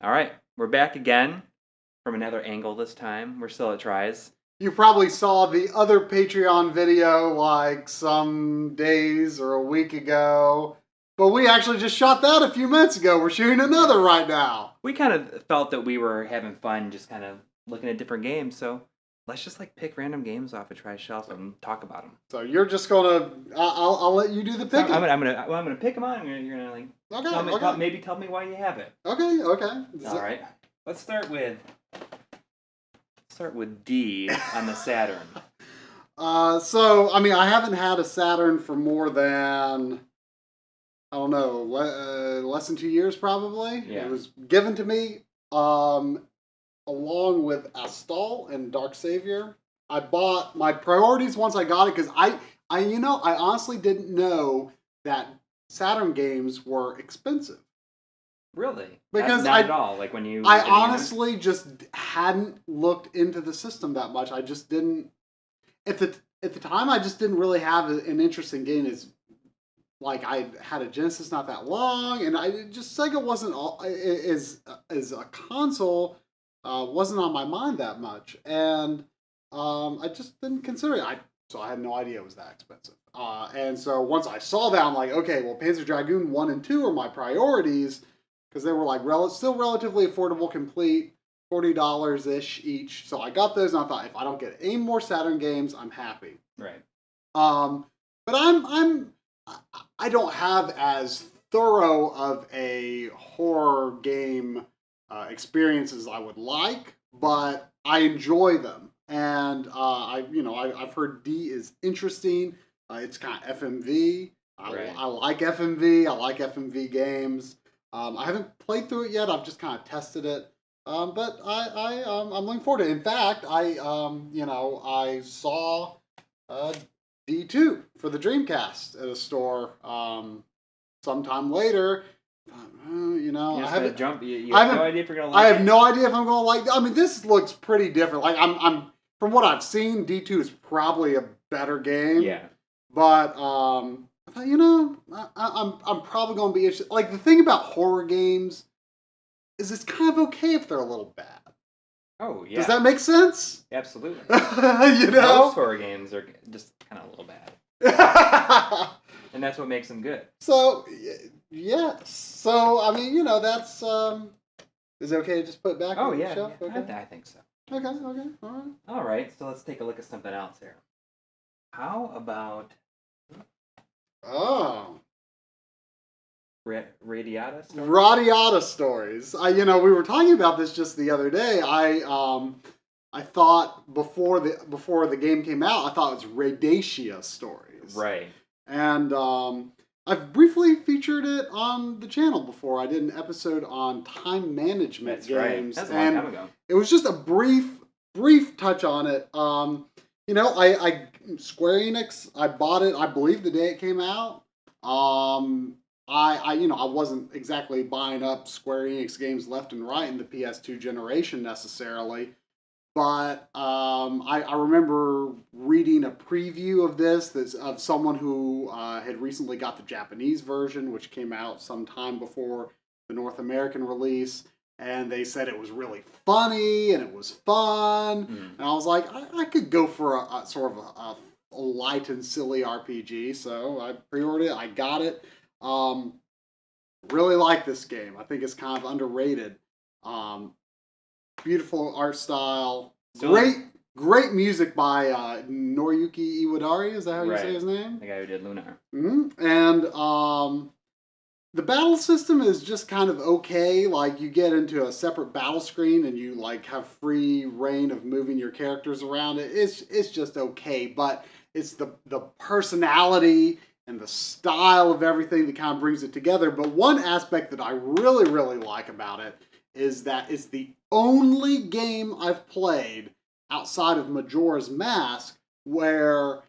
All right, we're back again from another angle this time. We're still at Tries. You probably saw the other Patreon video like some days or a week ago, but we actually just shot that a few minutes ago. We're shooting another right now. We kind of felt that we were having fun just kind of looking at different games, so let's just like pick random games off of Try's shelf and talk about them. So you're just gonna, I'll let you do the picking. I'm gonna pick them on, and you're gonna like maybe tell me why you have it. Okay. All right. Let's start with D on the Saturn. So I mean, I haven't had a Saturn for more than, I don't know, less than 2 years probably. Yeah. It was given to me along with Astal and Dark Savior. I bought my priorities once I got it because I honestly didn't know that Saturn games were expensive. Really? Because not at all. Like when you. I honestly just hadn't looked into the system that much. I just didn't. At the time, I just didn't really have an interest in game. Like I had a Genesis not that long, and Sega wasn't as a console wasn't on my mind that much, and I just didn't consider it. So I had no idea it was that expensive. And so once I saw that, I'm like, okay, well, Panzer Dragoon 1 and 2 are my priorities because they were like still relatively affordable, complete, $40-ish each. So I got those, and I thought, if I don't get any more Saturn games, I'm happy. Right. But I don't have as thorough of a horror game experience as I would like, but I enjoy them, and I've heard D is interesting. It's kind of FMV. I like FMV. I like FMV games. I haven't played through it yet. I've just kind of tested it. But I'm looking forward to it. In fact, I saw D2 for the Dreamcast at a store sometime later. I haven't. You have no idea if you're gonna like it. I have no idea if I'm gonna like it. I mean, this looks pretty different. Like I'm from what I've seen, D2 is probably a better game. Yeah. But I thought, I'm probably gonna be interested. Like the thing about horror games is it's kind of okay if they're a little bad. Oh yeah. Does that make sense? Absolutely. Most horror games are just kind of a little bad. And that's what makes them good. So, yes. So, I mean, that's... is it okay to just put it back on the shelf? Yeah. Okay. I think so. Okay, all right. All right, so let's take a look at something else here. How about... Oh. Radiata stories? Radiata stories. We were talking about this just the other day. I thought before the game came out, I thought it was Radacia stories. Right. And I've briefly featured it on the channel before. I did an episode on time management games. That's a long time ago. It was just a brief touch on it. I Square Enix, I bought it, I believe, the day it came out. I wasn't exactly buying up Square Enix games left and right in the PS2 generation necessarily. But I remember reading a preview of this of someone who had recently got the Japanese version, which came out sometime before the North American release. And they said it was really funny and it was fun. And I was like, I could go for a sort of a light and silly RPG. So I pre-ordered it. I got it. Really like this game. I think it's kind of underrated. Beautiful art style. Great music by Noriyuki Iwadari. Is that how you say his name? The guy who did Lunar. Mm-hmm. And the battle system is just kind of okay. Like you get into a separate battle screen and you like have free reign of moving your characters around it. It's just okay, but it's the personality and the style of everything that kind of brings it together. But one aspect that I really, really like about it is that it's the only game I've played outside of Majora's Mask where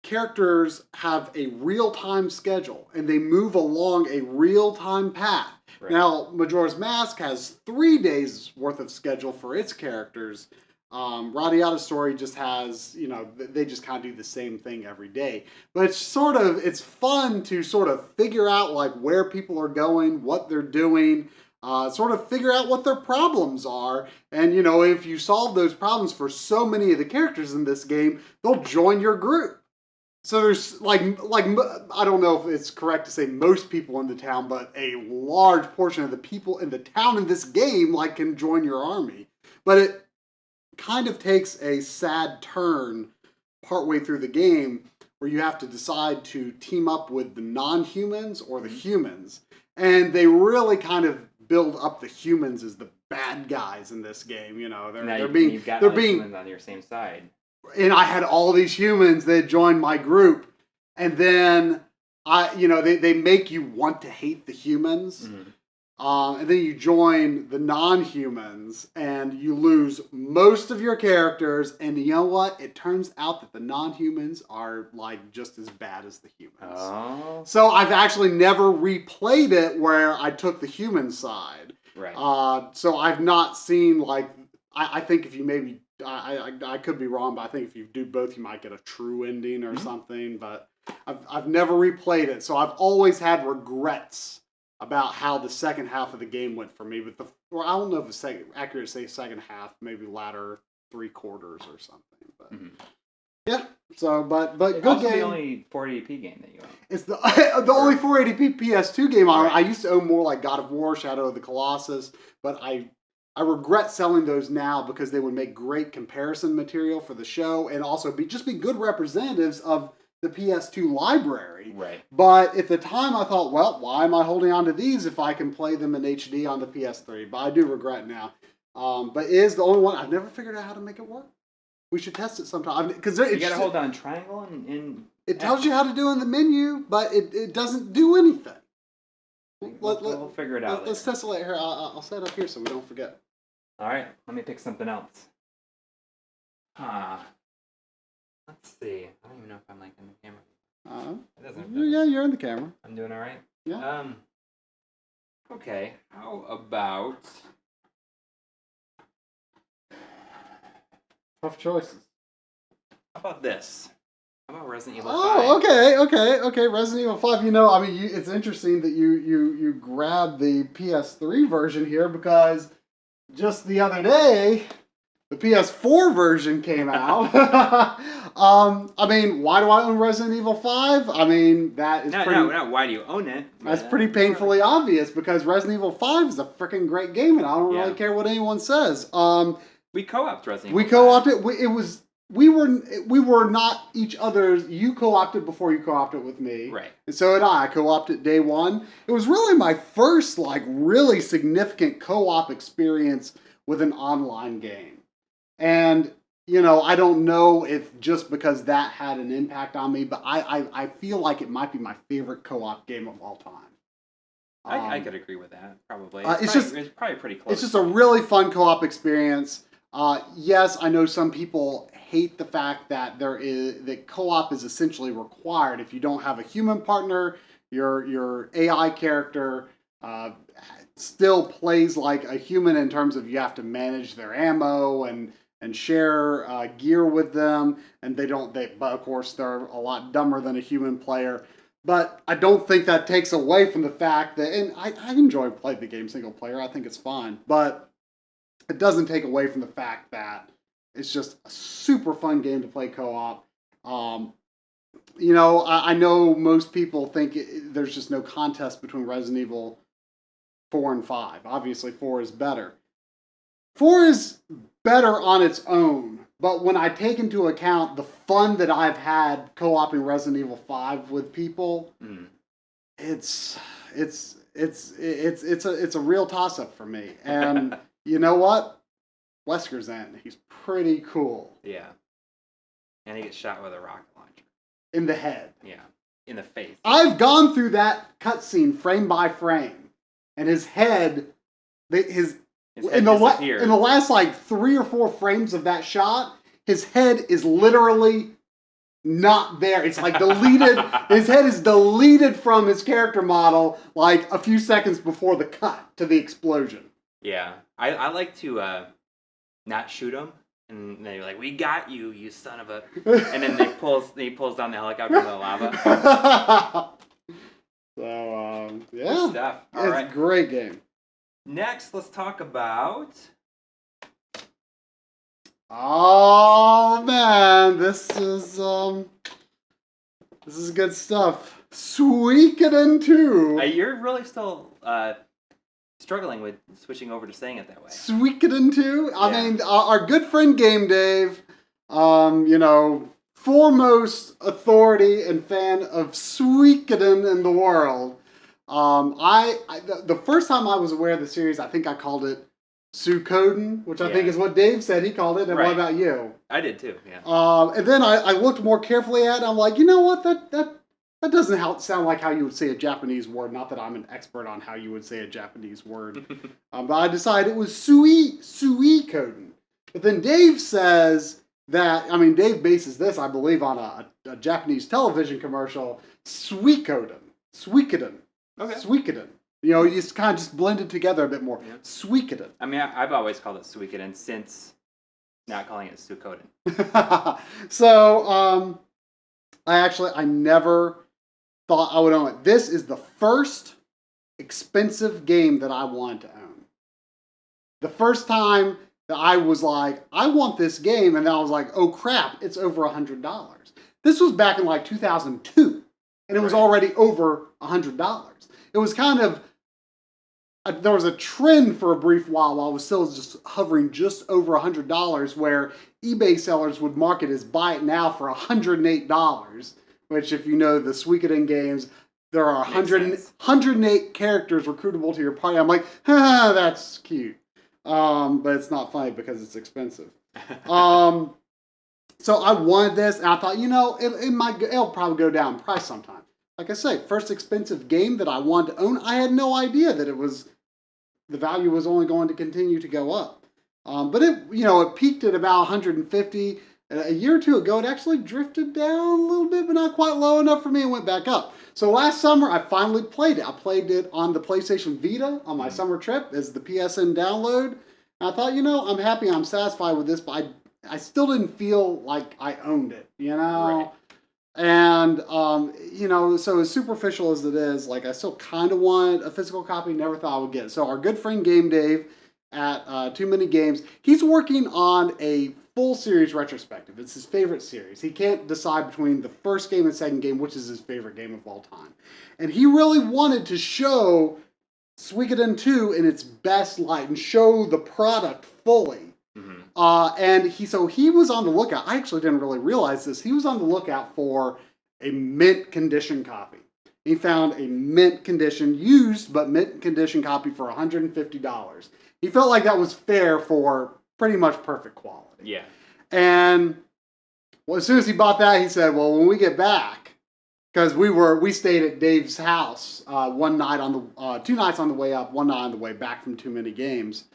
characters have a real-time schedule and they move along a real-time path. Right. Now, Majora's Mask has 3 days worth of schedule for its characters. Radiata's story just has, they just kind of do the same thing every day. But it's fun to sort of figure out like where people are going, what they're doing. sort of figure out what their problems are. And, you know, if you solve those problems for so many of the characters in this game, they'll join your group. So there's like I don't know if it's correct to say most people in the town, but a large portion of the people in the town in this game like can join your army. But it kind of takes a sad turn partway through the game where you have to decide to team up with the non-humans or the humans. And they really kind of build up the humans as the bad guys in this game. You know, they're being humans on your same side. And I had all these humans that joined my group, and then they make you want to hate the humans, and then you join the non-humans, and you lose most of your characters. And you know what? It turns out that the non-humans are like just as bad as the humans. Oh. So I've actually never replayed it where I took the human side. Right. So I've not seen like I think if you maybe. I could be wrong, but I think if you do both, you might get a true ending or something. But I've never replayed it, so I've always had regrets about how the second half of the game went for me. But I don't know if it's accurate to say second half, maybe latter 3/4 or something. But yeah, so but it's good also game. The only 480p game that you own. It's the only 480p PS2 game I own. I used to own more like God of War, Shadow of the Colossus, but I regret selling those now because they would make great comparison material for the show and also be good representatives of the PS2 library. Right. But at the time I thought, well, why am I holding on to these if I can play them in HD on the PS3? But I do regret now. But it is the only one. I've never figured out how to make it work. We should test it sometime. Because you got to hold down triangle and it tells you how to do in the menu, but it doesn't do anything. We'll figure it out. Let's test it later. I'll set it up here so we don't forget. All right, let me pick something else. Let's see. I don't even know if I'm like in the camera. Yeah, you're in the camera. I'm doing all right. Yeah. Okay. How about? Tough choices. How about this? How about Resident Evil 5? Oh, okay. Resident Evil 5. You know, I mean, it's interesting that you grabbed the PS3 version here because just the other day, the PS4 version came out. I mean, why do I own Resident Evil 5? I mean, that is not why do you own it? That's pretty painfully obvious because Resident Evil 5 is a freaking great game, and I don't really care what anyone says. We co-opted Resident Evil. We co-opted. We were not each other's. You co-opted before you co-opted with me, right? And so did I. I co-opted day one. It was really my first really significant co-op experience with an online game, and you know I don't know if just because that had an impact on me, but I feel like it might be my favorite co-op game of all time. I could agree with that. Probably. It's probably pretty close. It's just a really fun co-op experience. Yes, I know some people hate the fact that that co-op is essentially required. If you don't have a human partner, your AI character still plays like a human in terms of you have to manage their ammo and share gear with them, and but of course they're a lot dumber than a human player. But I don't think that takes away from the fact that, and I enjoy playing the game single player. I think it's fun, but it doesn't take away from the fact that it's just a super fun game to play co-op. You know, I know most people think there's just no contest between Resident Evil 4 and 5. Obviously, 4 is better. 4 is better on its own, but when I take into account the fun that I've had co-oping Resident Evil 5 with people, it's a real toss-up for me. And you know what? Wesker's in. He's pretty cool. Yeah. And he gets shot with a rocket launcher. In the head. Yeah. In the face. I've gone through that cutscene frame by frame. And his head, in the last 3 or 4 frames of that shot, his head is literally not there. It's like deleted. His head is deleted from his character model like a few seconds before the cut to the explosion. Yeah. I like to not shoot him, and they're like, "We got you, you son of a!" And then he pulls down the helicopter into the lava. So yeah, good stuff. All right. It's a great game. Next, let's talk about... Oh man, this is good stuff. Suikoden 2. You're really still struggling with switching over to saying it that way. Suikoden 2? I Yeah. mean, our good friend Game Dave, foremost authority and fan of Suikoden in the world. The first time I was aware of the series, I think I called it Suikoden, which I think is what Dave said he called it. And what about you? I did too, yeah. And then I looked more carefully at it. I'm like, you know what? That doesn't sound like how you would say a Japanese word. Not that I'm an expert on how you would say a Japanese word. But I decided it was Suikoden. But then Dave says that, Dave bases this, I believe, on a Japanese television commercial, Suikoden. Okay. Suikoden. You just kind of just blend it together a bit more. Yeah. Suikoden. I've always called it Suikoden since not calling it Suikoden. So, I never thought I would own it. This is the first expensive game that I wanted to own. The first time that I was like, I want this game, and then I was like, oh crap, it's over $100. This was back in like 2002, and it was already over $100. It was kind of, there was a trend for a brief while I was still just hovering just over $100, where eBay sellers would mark it as buy it now for $108, which if you know the Suikoden games, there are 108 characters recruitable to your party. I'm like, that's cute. But it's not funny because it's expensive. So I wanted this, and I thought, it'll probably go down in price sometime. Like I say, first expensive game that I wanted to own. I had no idea that the value was only going to continue to go up. But it peaked at about 150. A year or two ago, it actually drifted down a little bit, but not quite low enough for me, and went back up. So last summer, I finally played it. I played it on the PlayStation Vita on my summer trip as the PSN download. And I thought, I'm happy, I'm satisfied with this, but I still didn't feel like I owned it, Right. And, so as superficial as it is, I still kind of wanted a physical copy, never thought I would get it. So our good friend Game Dave at Too Many Games, he's working on a full series retrospective. It's his favorite series. He can't decide between the first game and second game, which is his favorite game of all time. And he really wanted to show Suikoden 2 in its best light and show the product fully. Mm-hmm. And he was on the lookout. I actually didn't really realize this. He was on the lookout for a mint condition copy. He found a mint condition, used but mint condition copy for $150. He felt like that was fair for pretty much perfect quality. Yeah. And as soon as he bought that, he said, well, when we get back, because we stayed at Dave's house one night on the 2 nights on the way up, one night on the way back from Too Many Games.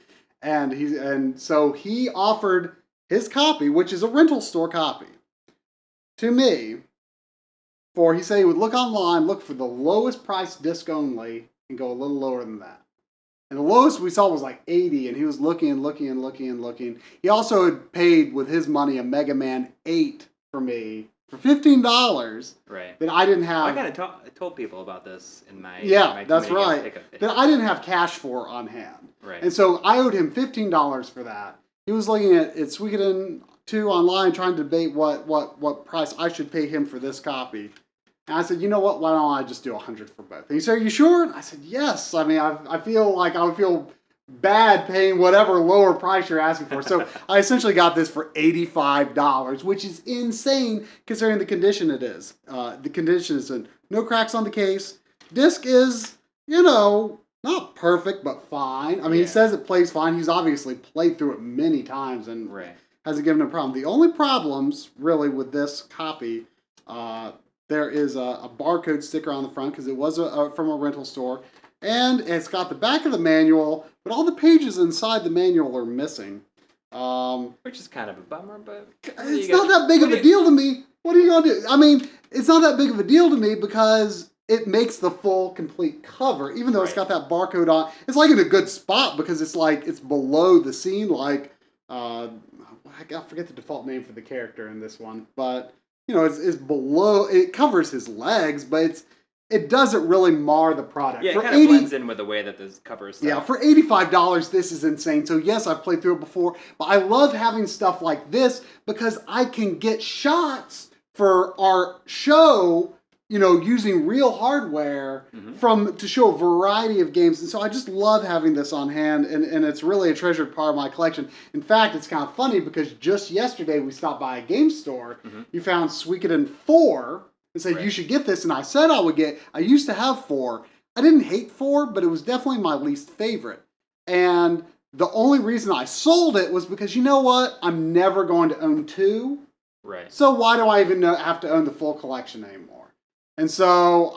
And so he offered his copy, which is a rental store copy, to me. He said he would look online, look for the lowest price disc only, and go a little lower than that. And the lowest we saw was like 80, and he was looking. He also had paid with his money a Mega Man 8 for me for $15. Right. That I didn't have. I kind of told people about this in my that's right. That I didn't have cash for on hand. Right. And so I owed him $15 for that. He was looking at Suikoden 2 online, trying to debate what price I should pay him for this copy. And I said, you know what? Why don't I just do $100 for both? And he said, are you sure? And I said, yes. I feel like I would feel bad paying whatever lower price you're asking for. So I essentially got this for $85, which is insane considering the condition it is. The condition is no cracks on the case. Disc is, not perfect, but fine. He says it plays fine. He's obviously played through it many times and hasn't given a problem. The only problems, really, with this copy, there is a barcode sticker on the front because it was from a rental store. And it's got the back of the manual, but all the pages inside the manual are missing. Which is kind of a bummer, but... It's not that big of a deal to me. What are you going to do? It's not that big of a deal to me because it makes the full, complete cover, even though it's got that barcode on. It's in a good spot because it's below the scene, I forget the default name for the character in this one, but... it's below, it covers his legs, but it doesn't really mar the product. Yeah, it for kind of blends in with the way that this cover is set. Yeah, for $85, this is insane. So yes, I've played through it before, but I love having stuff like this because I can get shots for our show, you know, using real hardware to show a variety of games. And so I just love having this on hand, and it's really a treasured part of my collection. In fact, it's kind of funny because just yesterday we stopped by a game store. You found Suikoden 4 and said, you should get this. And I said I used to have 4. I didn't hate 4, but it was definitely my least favorite. And the only reason I sold it was because, you know what? I'm never going to own 2. Right. So why do I even have to own the full collection anymore? And so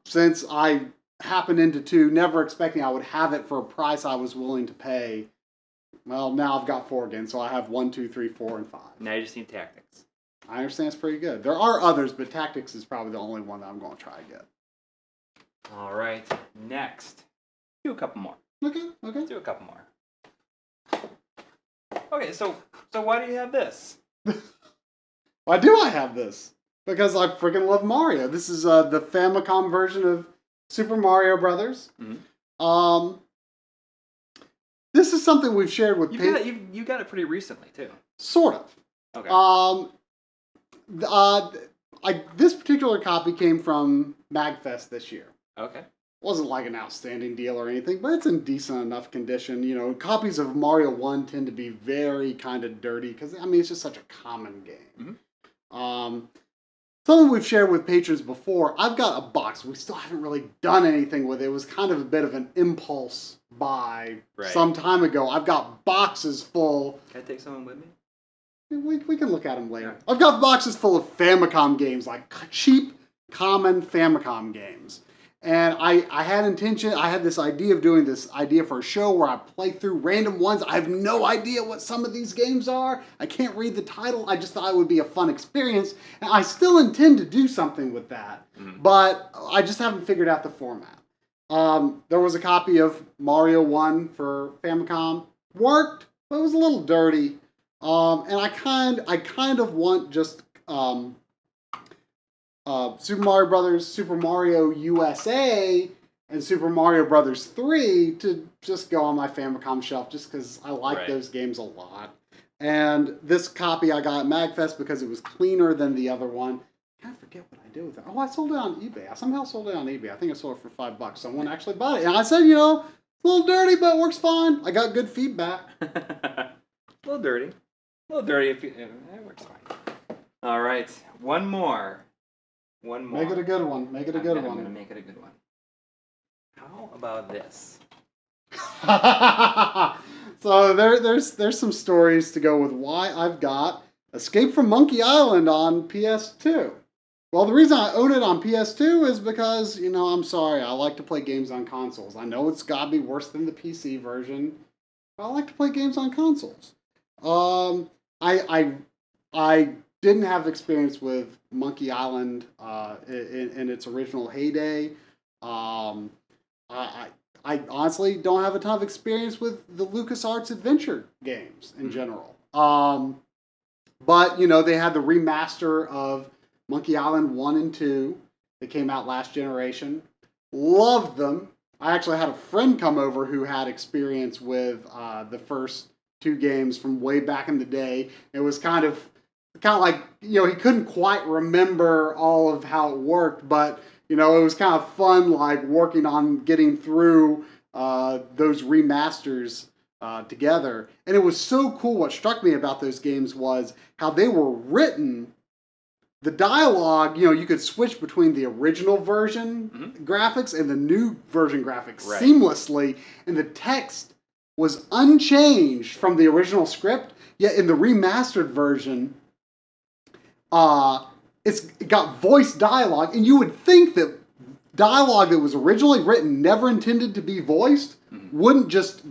since I happened into 2, never expecting I would have it for a price I was willing to pay. Well, now I've got 4 again, so I have 1, 2, 3, 4, and 5. Now you just need Tactics. I understand it's pretty good. There are others, but Tactics is probably the only one that I'm going to try to get. All right, next. Do a couple more. Okay. Do a couple more. Okay, so why do you have this? Why do I have this? Because I freaking love Mario. This is the Famicom version of Super Mario Brothers. This is something we've shared with people. You got it pretty recently, too. Sort of. Okay. This particular copy came from MagFest this year. Okay. Wasn't like an outstanding deal or anything, but it's in decent enough condition. You know, copies of Mario 1 tend to be very kind of dirty because, I mean, it's just such a common game. Something we've shared with patrons before, I've got a box. We still haven't really done anything with it. It was kind of a bit of an impulse buy some time ago. I've got boxes full. Can I take someone with me? We can look at them later. I've got boxes full of Famicom games, like cheap, common Famicom games. And I had this idea of doing this idea for a show where I play through random ones. I have no idea what some of these games are. I can't read the title. I just thought it would be a fun experience. And I still intend to do something with that. But I just haven't figured out the format. There was a copy of Mario 1 for Famicom. Worked, but it was a little dirty. And I kind of want just Super Mario Brothers, Super Mario USA, and Super Mario Brothers 3 to just go on my Famicom shelf just because I like those games a lot. And this copy I got at MagFest because it was cleaner than the other one. I can't forget what I did with it. Oh, I sold it on eBay. I somehow sold it on eBay. I think I sold it for $5. Someone actually bought it. And I said, you know, it's a little dirty, but it works fine. I got good feedback. A little dirty. A little dirty. It works fine. All right. One more. Make it a good one. I'm going to make it a good one. How about this? So there's some stories to go with why I've got Escape from Monkey Island on PS2. Well, the reason I own it on PS2 is because, you know, I'm sorry, I like to play games on consoles. I know it's got to be worse than the PC version, but I like to play games on consoles. I didn't have experience with Monkey Island in its original heyday. I honestly don't have a ton of experience with the LucasArts adventure games in general. But, you know, they had the remaster of Monkey Island 1 and 2 that came out last generation. Loved them. I actually had a friend come over who had experience with the first 2 games from way back in the day. It was kind of like, you know, he couldn't quite remember all of how it worked, but, you know, it was kind of fun, like, working on getting through those remasters together. And it was so cool. What struck me about those games was how they were written. The dialogue, you know, you could switch between the original version graphics and the new version graphics seamlessly, and the text was unchanged from the original script, yet in the remastered version, it got voice dialogue, and you would think that dialogue that was originally written, never intended to be voiced, wouldn't just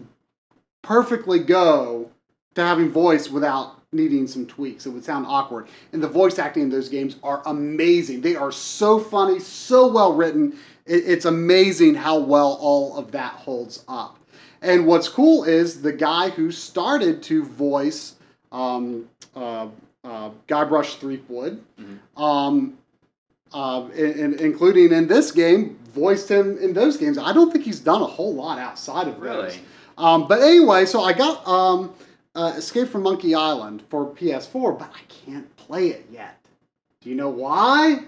perfectly go to having voice without needing some tweaks. It would sound awkward. And the voice acting in those games are amazing. They are so funny, so well written. It's amazing how well all of that holds up. And what's cool is the guy who started to voice Guybrush Threepwood including in this game, voiced him in those games. I don't think he's done a whole lot outside of those. Really? But anyway, so I got Escape from Monkey Island for PS4, but I can't play it yet. Do you know why?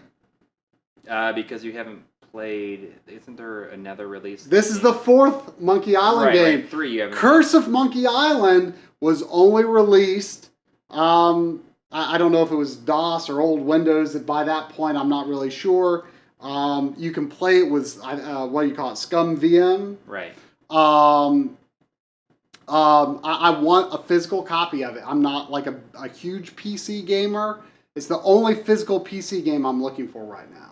Because you haven't played. Isn't there another release? This is the 4th Monkey Island game. Right, 3 you haven't. Curse of Monkey Island was only released. I don't know if it was DOS or old Windows. That by that point, I'm not really sure. You can play it with what do you call it? Scum VM. Right. I want a physical copy of it. I'm not like a huge PC gamer. It's the only physical PC game I'm looking for right now.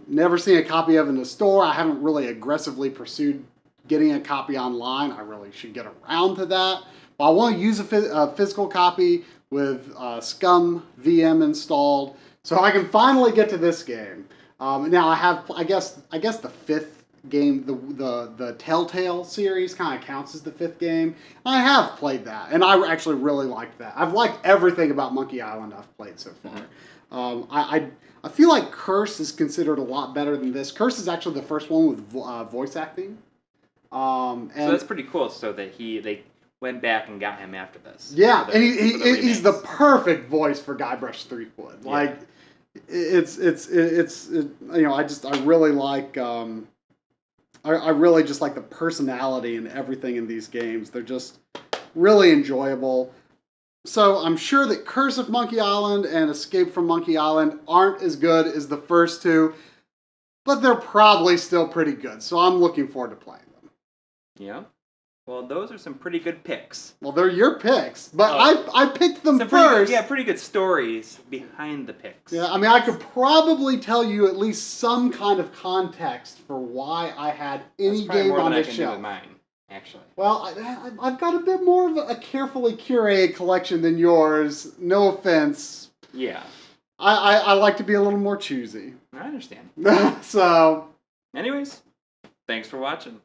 Never seen a copy of it in the store. I haven't really aggressively pursued getting a copy online. I really should get around to that. But I want to use a physical copy with Scum VM installed, so I can finally get to this game. Now I have, I guess the 5th game, the Telltale series kind of counts as the 5th game. I have played that, and I actually really liked that. I've liked everything about Monkey Island I've played so far. I feel like Curse is considered a lot better than this. Curse is actually the first one with voice acting. And so that's pretty cool. So that they went back and got him after this. Yeah, and he's the perfect voice for Guybrush Threepwood. Like, it's you know, I really like I really just like the personality and everything in these games. They're just really enjoyable. So I'm sure that Curse of Monkey Island and Escape from Monkey Island aren't as good as the first two, but they're probably still pretty good. So I'm looking forward to playing them. Yeah. Well, those are some pretty good picks. Well, they're your picks, but I picked them first. Pretty good stories behind the picks. Yeah, I mean, I could probably tell you at least some kind of context for why I had any game on this shelf. With mine, actually. Well, I've got a bit more of a carefully curated collection than yours. No offense. Yeah. I like to be a little more choosy. I understand. So. Anyways, thanks for watching.